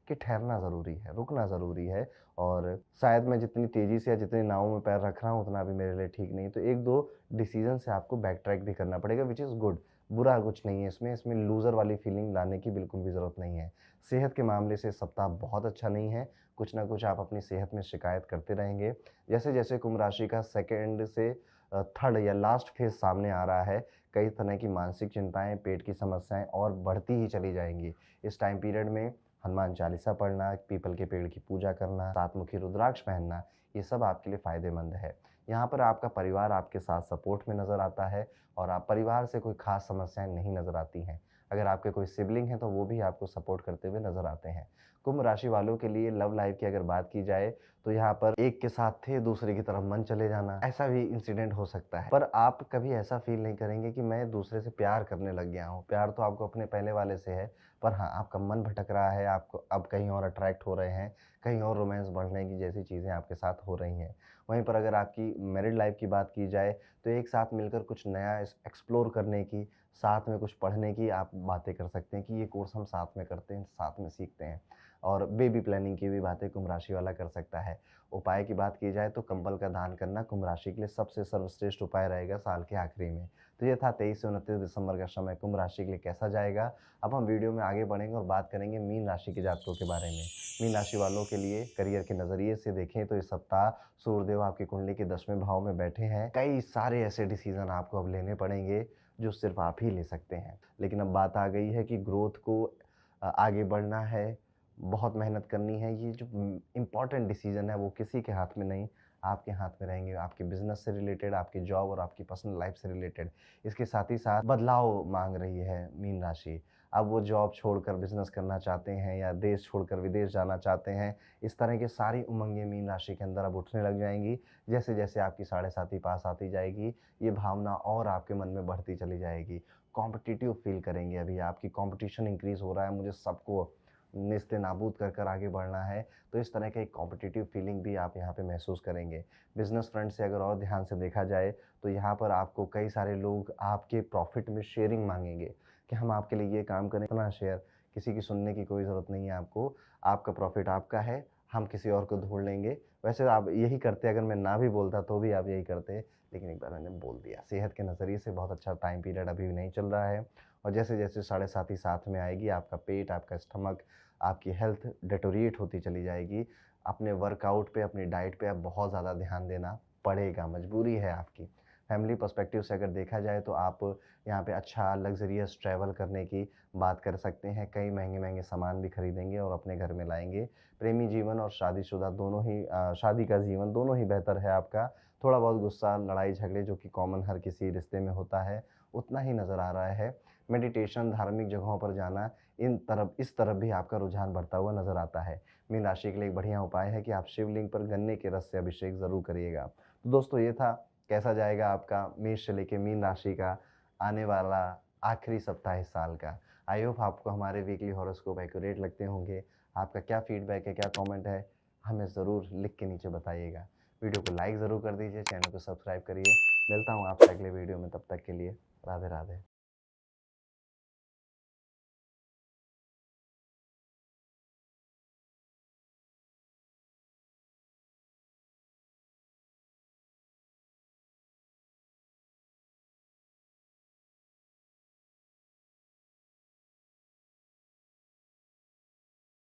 कि ठहरना ज़रूरी है, रुकना ज़रूरी है, और शायद मैं जितनी तेज़ी से या जितनी नाव में पैर रख रहा हूँ उतना अभी मेरे लिए ठीक नहीं। तो 1-2 डिसीज़न से आपको बैक ट्रैक भी करना पड़ेगा, व्हिच इज़ गुड। बुरा कुछ नहीं है इसमें, इसमें लूज़र वाली फीलिंग लाने की बिल्कुल भी ज़रूरत नहीं है। सेहत के मामले से सप्ताह बहुत अच्छा नहीं है, कुछ ना कुछ आप अपनी सेहत में शिकायत करते रहेंगे। जैसे-जैसे कुंभ राशि का सेकंड से थर्ड या लास्ट फेज़ सामने आ रहा है, कई तरह की मानसिक चिंताएँ, पेट की समस्याएँ और बढ़ती ही चली जाएँगी। इस टाइम पीरियड में हनुमान चालीसा पढ़ना, पीपल के पेड़ की पूजा करना, सातमुखी रुद्राक्ष पहनना, ये सब आपके लिए फ़ायदेमंद है। यहाँ पर आपका परिवार आपके साथ सपोर्ट में नज़र आता है, और आप परिवार से कोई ख़ास समस्याएँ नहीं नज़र आती हैं। अगर आपके कोई सिबलिंग हैं तो वो भी आपको सपोर्ट करते हुए नज़र आते हैं। कुंभ राशि वालों के लिए लव लाइफ़ की अगर बात की जाए तो यहाँ पर एक के साथ थे, दूसरे की तरफ मन चले जाना, ऐसा भी इंसिडेंट हो सकता है। पर आप कभी ऐसा फ़ील नहीं करेंगे कि मैं दूसरे से प्यार करने लग गया हूँ। प्यार तो आपको अपने पहले वाले से है, पर हाँ, आपका मन भटक रहा है, आपको अब कहीं और अट्रैक्ट हो रहे हैं, कहीं और रोमांस बढ़ने की जैसी चीज़ें आपके साथ हो रही हैं। वहीं पर अगर आपकी मैरिड लाइफ़ की बात की जाए, तो एक साथ मिलकर कुछ नया एक्सप्लोर करने की, साथ में कुछ पढ़ने की आप बातें कर सकते हैं कि ये कोर्स हम साथ में करते हैं, साथ में सीखते हैं। और बेबी प्लानिंग की भी बातें कुंभ राशि वाला कर सकता है। उपाय की बात की जाए तो कंबल का दान करना कुंभ राशि के लिए सबसे सर्वश्रेष्ठ उपाय रहेगा साल के आखिरी में। तो ये था 23 से 29 दिसंबर का समय कुंभ राशि के लिए कैसा जाएगा। अब हम वीडियो में आगे बढ़ेंगे और बात करेंगे मीन राशि के जातकों के बारे में। मीन राशि वालों के लिए करियर के नज़रिए से देखें तो इस सप्ताह सूर्यदेव आपकी कुंडली के 10वें भाव में बैठे हैं। कई सारे ऐसे डिसीज़न आपको अब लेने पड़ेंगे जो सिर्फ़ आप ही ले सकते हैं। लेकिन अब बात आ गई है कि ग्रोथ को आगे बढ़ना है, बहुत मेहनत करनी है। ये जो इम्पोर्टेंट डिसीज़न है वो किसी के हाथ में नहीं, आपके हाथ में रहेंगे। आपके बिज़नेस से रिलेटेड, आपकी जॉब और आपकी पर्सनल लाइफ़ से रिलेटेड। इसके साथ ही साथ बदलाव माँग रही है मीन राशि। अब वो जॉब छोड़कर बिज़नेस करना चाहते हैं या देश छोड़कर विदेश जाना चाहते हैं, इस तरह की सारी उमंगें मीन राशि के अंदर अब उठने लग जाएँगी। जैसे-जैसे आपकी साढ़े साती पास आती जाएगी, ये भावना और आपके मन में बढ़ती चली जाएगी। कॉम्पिटिटिव फ़ील करेंगे अभी आप कि कॉम्पिटिशन इंक्रीज़ हो रहा है, मुझे सबको नेस्तनाबूद कर कर आगे बढ़ना है, तो इस तरह का एक कॉम्पिटिटिव फीलिंग भी आप यहाँ पे महसूस करेंगे। बिज़नेस फ्रंट से अगर और ध्यान से देखा जाए, तो यहाँ पर आपको कई सारे लोग आपके प्रॉफ़िट में शेयरिंग माँगेंगे कि हम आपके लिए ये काम करें, इतना शेयर। किसी की सुनने की कोई ज़रूरत नहीं है आपको, आपका प्रॉफ़िट आपका है, हम किसी और को ढूँढ लेंगे। वैसे आप यही करते, अगर मैं ना भी बोलता तो भी आप यही करते, लेकिन एक बार मैंने बोल दिया। सेहत के नज़रिए से बहुत अच्छा टाइम पीरियड अभी भी नहीं चल रहा है, और जैसे-जैसे साढ़े साती साथ में आएगी, आपका पेट, आपका स्टमक, आपकी हेल्थ डिटोरिएट होती चली जाएगी। अपने वर्कआउट पे, अपनी डाइट पे अब बहुत ज़्यादा ध्यान देना पड़ेगा, मजबूरी है आपकी। फैमिली पर्सपेक्टिव से अगर देखा जाए तो आप यहाँ पे अच्छा लग्ज़रियस ट्रैवल करने की बात कर सकते हैं। कई महँगे-महँगे सामान भी खरीदेंगे और अपने घर में लाएँगे। प्रेमी जीवन और शादीशुदा दोनों ही शादी का जीवन दोनों ही बेहतर है आपका। थोड़ा बहुत गुस्सा, लड़ाई-झगड़े जो कि कॉमन हर किसी रिश्ते में होता है, उतना ही नज़र आ रहा है। मेडिटेशन, धार्मिक जगहों पर जाना, इस तरफ भी आपका रुझान बढ़ता हुआ नज़र आता है। मीन राशि के लिए एक बढ़िया उपाय है कि आप शिवलिंग पर गन्ने के रस से अभिषेक ज़रूर करिएगा। तो दोस्तों ये था, कैसा जाएगा आपका मेष से लेके मीन राशि का आने वाला आखिरी सप्ताह इस साल का। आई होप आपको हमारे वीकली हॉरोस्कोप एक्यूरेट लगते होंगे। आपका क्या फीडबैक है, क्या कमेंट है, हमें ज़रूर लिख के नीचे बताइएगा। वीडियो को लाइक ज़रूर कर दीजिए, चैनल को सब्सक्राइब करिए। मिलता हूँ आपसे अगले वीडियो में, तब तक के लिए राधे राधे।